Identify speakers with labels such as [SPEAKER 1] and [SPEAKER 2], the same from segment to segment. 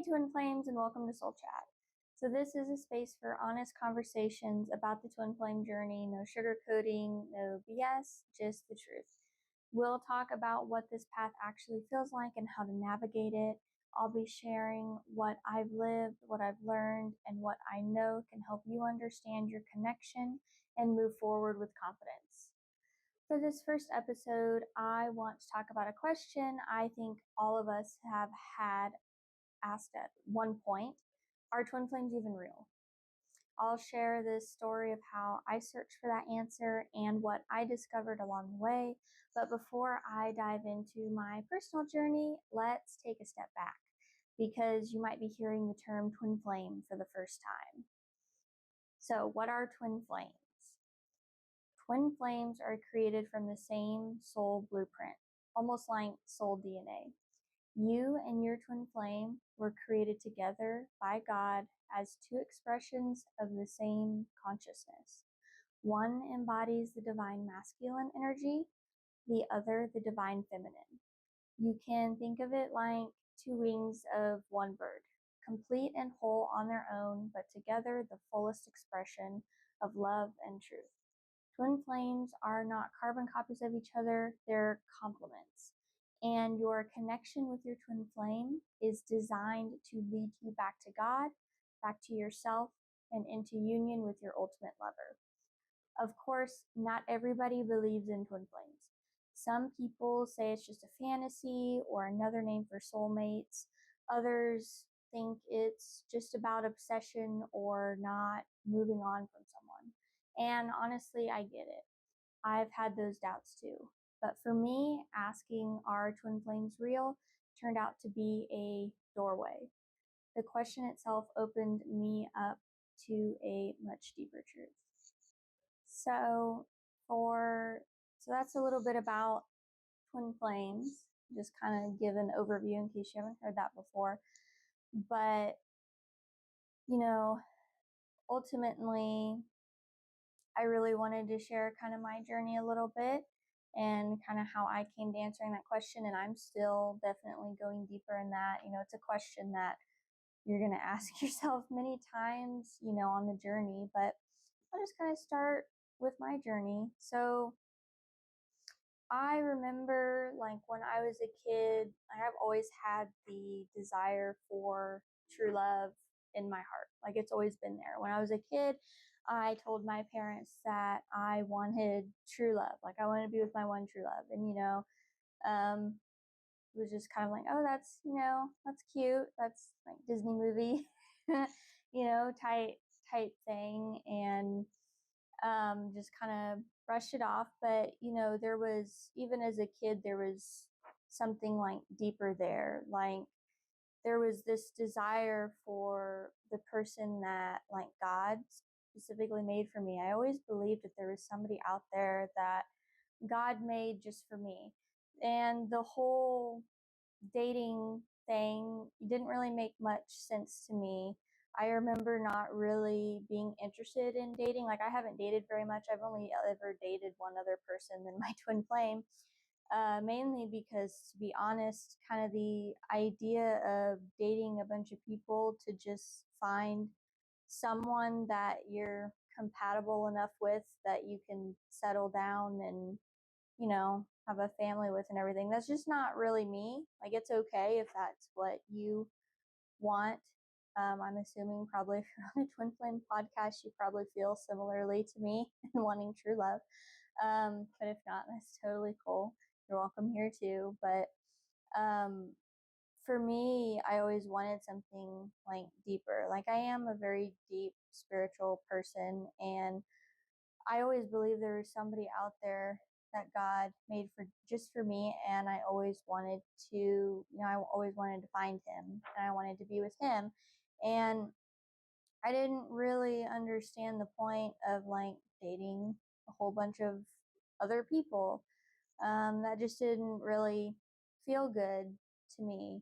[SPEAKER 1] Twin Flames, and welcome to Soul Chat. So this is a space for honest conversations about the Twin Flame journey. No sugarcoating, no BS, just the truth. We'll talk about what this path actually feels like and how to navigate it. I'll be sharing what I've lived, what I've learned, and what I know can help you understand your connection and move forward with confidence. For this first episode, I want to talk about a question I think all of us have had asked at one point: are twin flames even real? I'll share this story of how I searched for that answer and what I discovered along the way. But before I dive into my personal journey, let's take a step back, because you might be hearing the term twin flame for the first time. So what are twin flames? Twin flames are created from the same soul blueprint, almost like soul DNA. You and your twin flame were created together by God as two expressions of the same consciousness. One embodies the divine masculine energy, the other the divine feminine. You can think of it like two wings of one bird, complete and whole on their own, but together the fullest expression of love and truth. Twin flames are not carbon copies of each other, they're complements. And your connection with your twin flame is designed to lead you back to God, back to yourself, and into union with your ultimate lover. Of course, not everybody believes in twin flames. Some people say it's just a fantasy or another name for soulmates. Others think it's just about obsession or not moving on from someone. And honestly, I get it. I've had those doubts too. But for me, asking, are twin flames real, turned out to be a doorway. The question itself opened me up to a much deeper truth. So that's a little bit about twin flames. Just kind of give an overview in case you haven't heard that before. But, ultimately, I really wanted to share kind of my journey a little bit and kind of how I came to answering that question. And I'm still definitely going deeper in that. It's a question that you're going to ask yourself many times, on the journey. But I'll just kind of start with my journey. So I remember, like, when I was a kid, I've always had the desire for true love in my heart. Like, it's always been there. When I was a kid, I told my parents that I wanted true love. Like, I wanted to be with my one true love. And, it was just kind of like, oh, that's cute. That's like Disney movie, type thing. And just kind of brushed it off. But, there was, even as a kid, there was something like deeper there. Like, there was this desire for the person that, like, God specifically made for me. I always believed that there was somebody out there that God made just for me. And the whole dating thing didn't really make much sense to me. I remember not really being interested in dating. Like, I haven't dated very much. I've only ever dated one other person than my twin flame. Mainly because, to be honest, kind of the idea of dating a bunch of people to just find someone that you're compatible enough with that you can settle down and, have a family with and everything, that's just not really me. Like, it's okay if that's what you want. I'm assuming probably if you're on a twin flame podcast, you probably feel similarly to me and wanting true love. But if not, that's totally cool. You're welcome here too. But for me, I always wanted something like deeper. Like, I am a very deep spiritual person, and I always believe there was somebody out there that God made for me, and I always wanted to find him, and I wanted to be with him. And I didn't really understand the point of, like, dating a whole bunch of other people. That just didn't really feel good to me.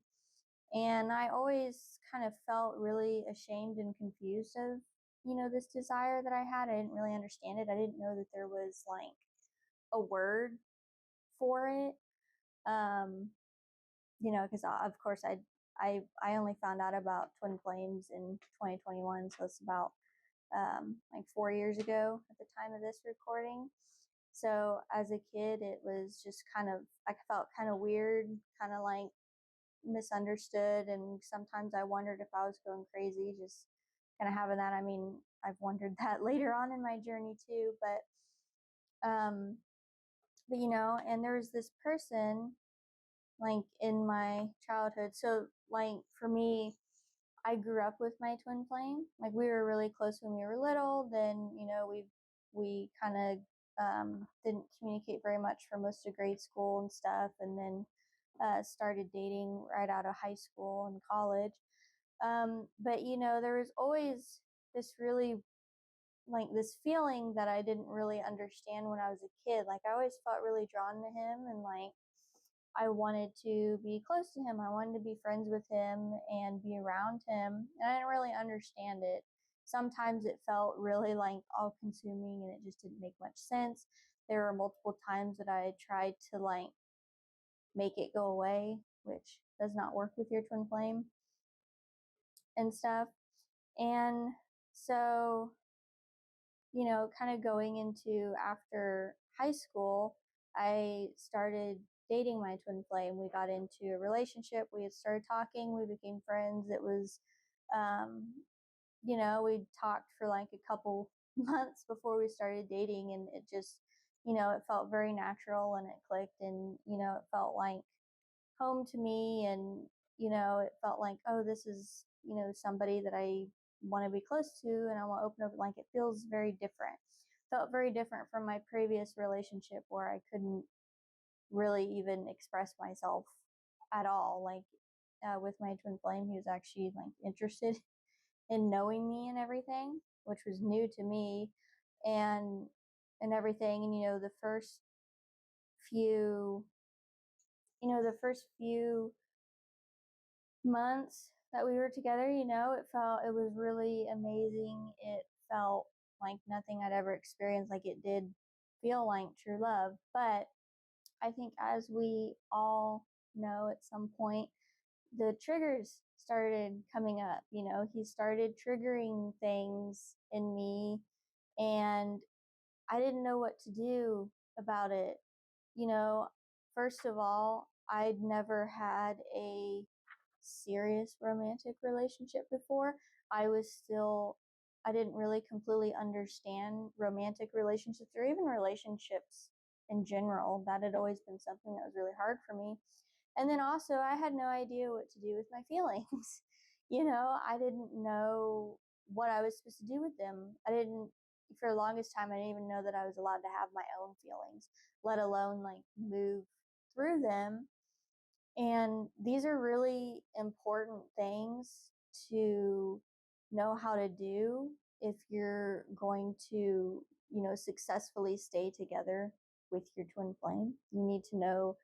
[SPEAKER 1] And I always kind of felt really ashamed and confused of, this desire that I had. I didn't really understand it. I didn't know that there was, like, a word for it. Because of course I only found out about TwinFlames in 2021, so it's about like 4 years ago at the time of this recording. So as a kid, it was just kind of, I felt kind of weird, kind of like misunderstood, and sometimes I wondered if I was going crazy, just kind of having that. I mean, I've wondered that later on in my journey too, but you know, and there was this person like in my childhood. So like for me, I grew up with my twin flame. Like we were really close when we were little. Then, you know, we kind of didn't communicate very much for most of grade school and stuff, and then started dating right out of high school and college. But you know, there was always this really like this feeling that I didn't really understand when I was a kid. Like I always felt really drawn to him, and like I wanted to be close to him. I wanted to be friends with him and be around him. And I didn't really understand it. Sometimes it felt really like all consuming and it just didn't make much sense. There were multiple times that I tried to like make it go away, which does not work with your twin flame and stuff. And so, you know, kind of going into after high school, I started dating my twin flame. We got into a relationship. We had started talking. We became friends. It was, um, you know, we talked for like a couple months before we started dating, and it just, you know, it felt very natural and it clicked, and you know, it felt like home to me, and you know, it felt like, oh, this is, you know, somebody that I want to be close to and I want to open up. Like it feels very different. Felt very different from my previous relationship where I couldn't really even express myself at all. Like with my twin flame, he was actually like interested in knowing me and everything, which was new to me, and everything. And you know, few the first few months that we were together, you know, it was really amazing. It felt like nothing I'd ever experienced. Like it did feel like true love. But I think as we all know at some point, the triggers started coming up. You know, he started triggering things in me, and I didn't know what to do about it. You know, first of all, I'd never had a serious romantic relationship before. I was still, I didn't really completely understand romantic relationships or even relationships in general. That had always been something that was really hard for me. And then also, I had no idea what to do with my feelings. You know, I didn't know what I was supposed to do with them. For the longest time, I didn't even know that I was allowed to have my own feelings, let alone like move through them. And these are really important things to know how to do if you're going to, you know, successfully stay together with your twin flame. You need to know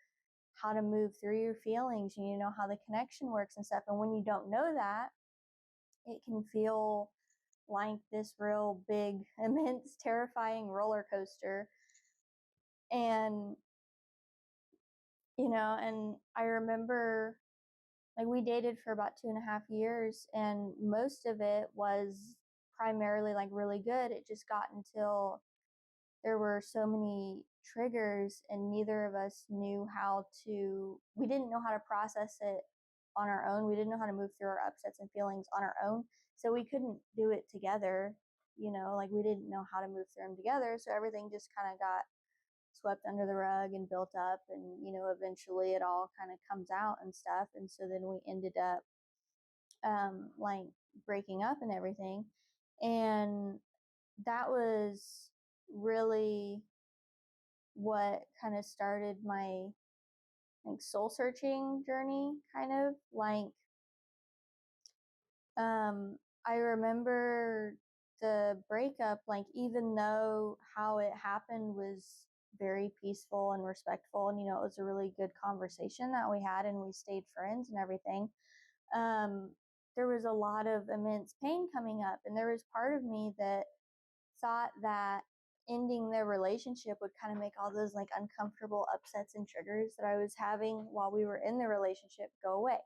[SPEAKER 1] how to move through your feelings. You need to know how the connection works and stuff. And when you don't know that, it can feel like this real big, immense, terrifying roller coaster. And, you know, and I remember like we dated for about 2.5 years, and most of it was primarily like really good. It just got until there were so many triggers, and neither of us knew how to, we didn't know how to process it on our own. We didn't know how to move through our upsets and feelings on our own. So we couldn't do it together, you know, like we didn't know how to move through them together. So everything just kind of got swept under the rug and built up, and you know, eventually it all kind of comes out and stuff. And so then we ended up like breaking up and everything. And that was really what kind of started my like soul searching journey, kind of like I remember the breakup, like even though how it happened was very peaceful and respectful, and you know, it was a really good conversation that we had, and we stayed friends and everything. um there was a lot of immense pain coming up, and there was part of me that thought that ending the relationship would kind of make all those like uncomfortable upsets and triggers that I was having while we were in the relationship go away.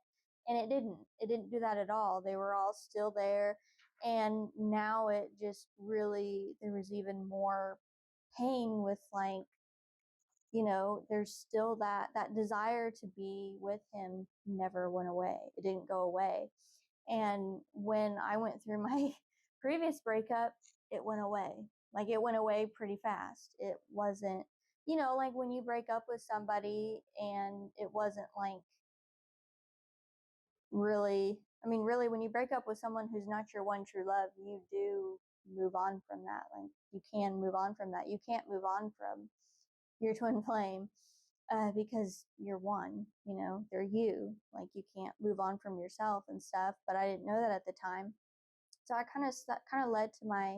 [SPEAKER 1] And it didn't do that at all. They were all still there. And now it just really, there was even more pain with like, there's still that desire to be with him never went away. It didn't go away. And when I went through my previous breakup, it went away. Like it went away pretty fast. It wasn't, like when you break up with somebody and it wasn't like really, really when you break up with someone who's not your one true love, you do move on from that. Like you can move on from that. You can't move on from your twin flame because you're one, they're you. Like you can't move on from yourself and stuff. But I didn't know that at the time. So I kind of led to my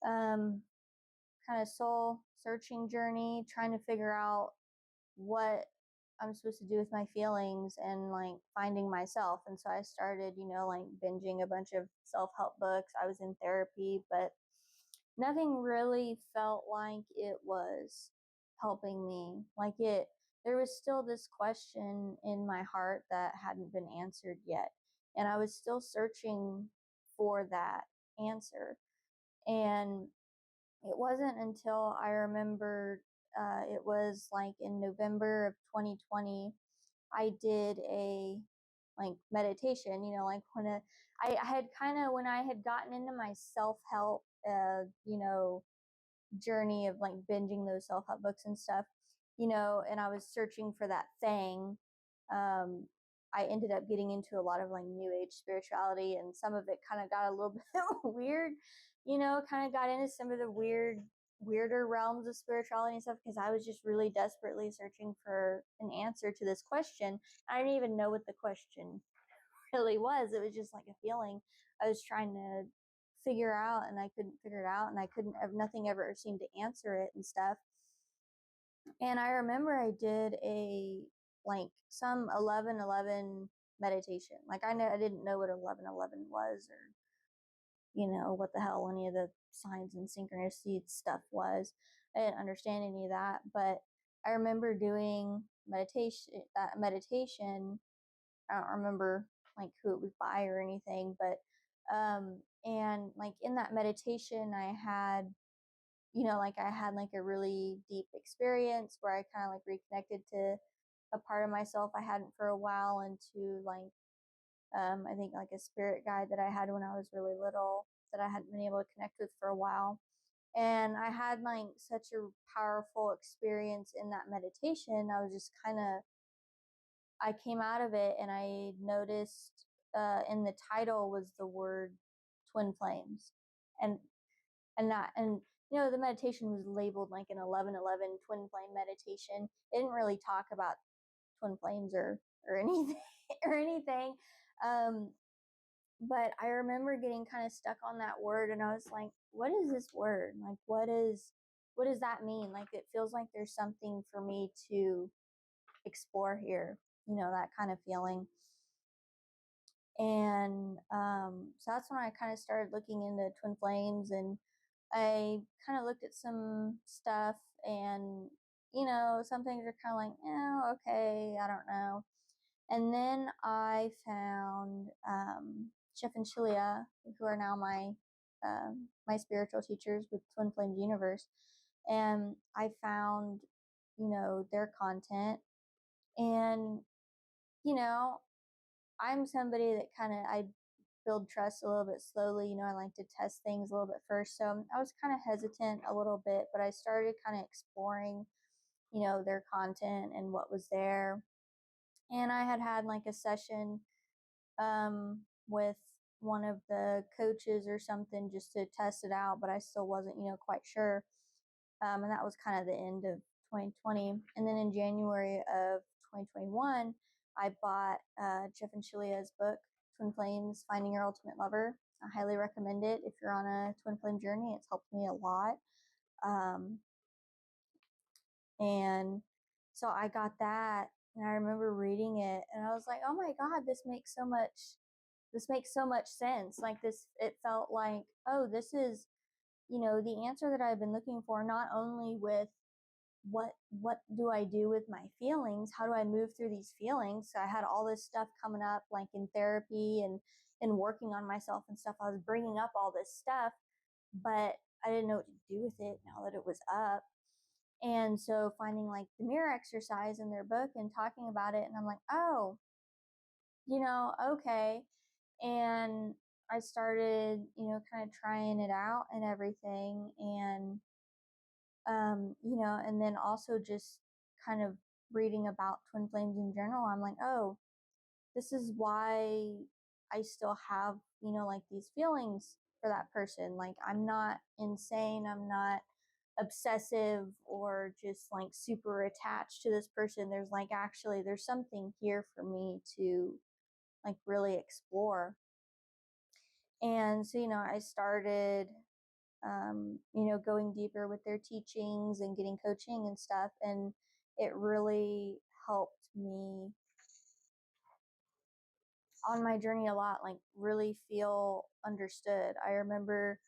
[SPEAKER 1] kind of soul searching journey, trying to figure out what I'm supposed to do with my feelings and like finding myself. And so I started, like binging a bunch of self-help books. I was in therapy, but nothing really felt like it was helping me. There was still this question in my heart that hadn't been answered yet. And I was still searching for that answer. And it wasn't until I remembered it was like in November of 2020, I did a like meditation, like I had kind of, when I had gotten into my self-help, journey of like binging those self-help books and stuff, and I was searching for that thing. I ended up getting into a lot of like new age spirituality, and some of it kind of got a little bit weird, kind of got into some of the weirder realms of spirituality and stuff, because I was just really desperately searching for an answer to this question. I didn't even know what the question really was. It was just like a feeling I was trying to figure out, and I couldn't figure it out, and I couldn't have, nothing ever seemed to answer it and stuff. And I remember I did a like some 11:11 meditation. Like I didn't know what 11:11 was, or what the hell any of the signs and synchronicity stuff was. I didn't understand any of that, but I remember doing meditation. I don't remember like who it was by or anything, but and like in that meditation I had, like I had like a really deep experience where I kind of like reconnected to a part of myself I hadn't for a while, and to like I think like a spirit guide that I had when I was really little that I hadn't been able to connect with for a while. And I had like such a powerful experience in that meditation. I was just kind of, I came out of it and I noticed in the title was the word twin flames. And the meditation was labeled like an 11:11 twin flame meditation. It didn't really talk about twin flames or anything or anything. But I remember getting kind of stuck on that word, and I was like, what is this word? Like, what does that mean? Like, it feels like there's something for me to explore here, that kind of feeling. And so that's when I kind of started looking into twin flames, and I kind of looked at some stuff, and some things are kind of like, oh, okay, I don't know. And then I found Chef and Chilia, who are now my spiritual teachers with Twin Flames Universe, and I found their content, and I'm somebody that kind of, I build trust a little bit slowly. I like to test things a little bit first. So I was kind of hesitant a little bit, but I started kind of exploring, their content and what was there. And I had like a session with one of the coaches or something just to test it out, but I still wasn't, quite sure. And that was kind of the end of 2020. And then in January of 2021, I bought Jeff and Chilia's book, Twin Flames, Finding Your Ultimate Lover. I highly recommend it if you're on a twin flame journey. It's helped me a lot. And so I got that, and I remember reading it, and I was like, oh my God, this makes so much sense. Like this, it felt like, oh, this is, the answer that I've been looking for, not only with what do I do with my feelings? How do I move through these feelings? So I had all this stuff coming up, like in therapy and working on myself and stuff. I was bringing up all this stuff, but I didn't know what to do with it now that it was up. And so finding like the mirror exercise in their book and talking about it, and I'm like, oh, okay. And I started, kind of trying it out and everything. And, and then also just kind of reading about twin flames in general, I'm like, oh, this is why I still have, like these feelings for that person. Like, I'm not insane. I'm not obsessive or just like super attached to this person. There's like, actually, there's something here for me to like really explore. And so, I started, going deeper with their teachings and getting coaching and stuff. And it really helped me on my journey a lot, like really feel understood. I remember,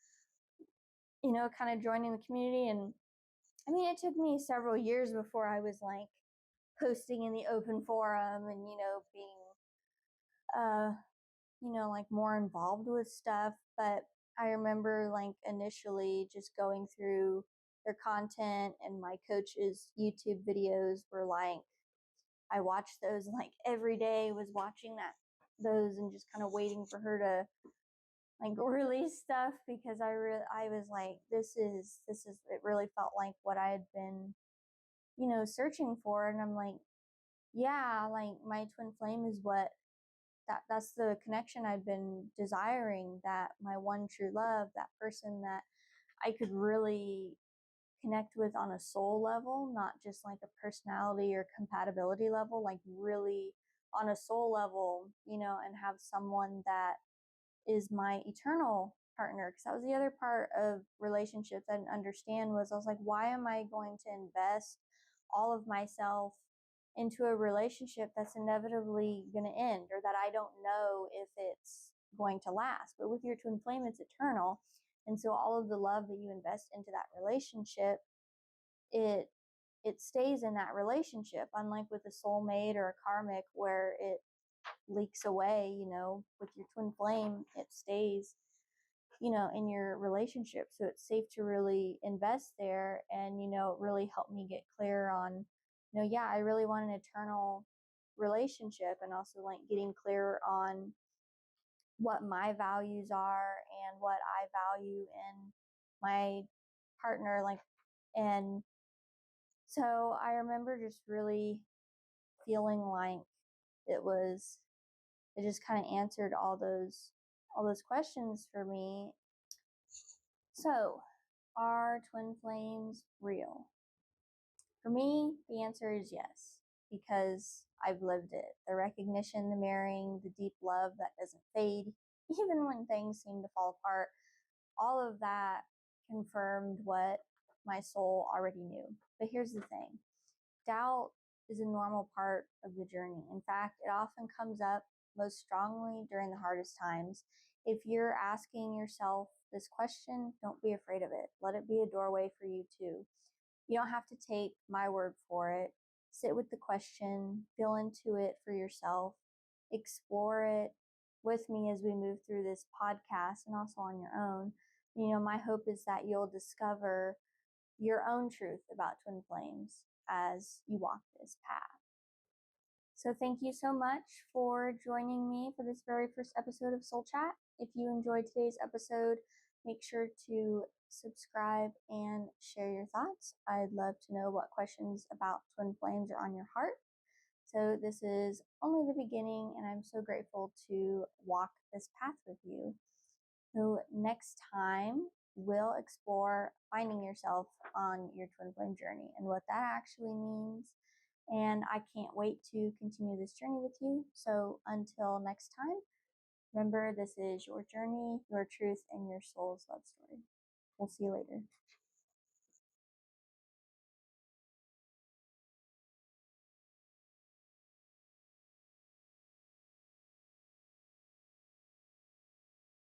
[SPEAKER 1] kind of joining the community. And I mean, it took me several years before I was like posting in the open forum and, being, uh, like more involved with stuff. But I remember like initially just going through their content, and my coach's YouTube videos were like, I watched those like every day, was watching those and just kind of waiting for her to like release stuff, because I was like, this is it really felt like what I had been, searching for. And I'm like, yeah, like my twin flame is that's the connection I'd been desiring, that my one true love, that person that I could really connect with on a soul level, not just like a personality or compatibility level, like really on a soul level, and have someone that is my eternal partner. Because that was the other part of relationships I didn't understand, was I was like, why am I going to invest all of myself into a relationship that's inevitably going to end, or that I don't know if it's going to last? But with your twin flame, it's eternal. And so all of the love that you invest into that relationship, it stays in that relationship, unlike with a soulmate or a karmic, where it leaks away. With your twin flame, it stays, in your relationship. So it's safe to really invest there. And, it really helped me get clear on, yeah, I really want an eternal relationship, and also like getting clear on what my values are and what I value in my partner. Like, and so I remember just really feeling like it just kind of answered all those questions for me. So, are twin flames real? For me, the answer is yes, because I've lived it. The recognition, the marrying, the deep love that doesn't fade, even when things seem to fall apart, all of that confirmed what my soul already knew. But here's the thing: doubt is a normal part of the journey. In fact, it often comes up most strongly during the hardest times. If you're asking yourself this question, don't be afraid of it. Let it be a doorway for you too. You don't have to take my word for it. Sit with the question, feel into it for yourself, explore it with me as we move through this podcast and also on your own. My hope is that you'll discover your own truth about twin flames as you walk this path. So thank you so much for joining me for this very first episode of Soul Chat. If you enjoyed today's episode, make sure to subscribe and share your thoughts. I'd love to know what questions about twin flames are on your heart. So this is only the beginning, and I'm so grateful to walk this path with you. So next time, we'll explore finding yourself on your twin flame journey and what that actually means. And I can't wait to continue this journey with you. So until next time, remember, this is your journey, your truth, and your soul's love story. We'll see you later.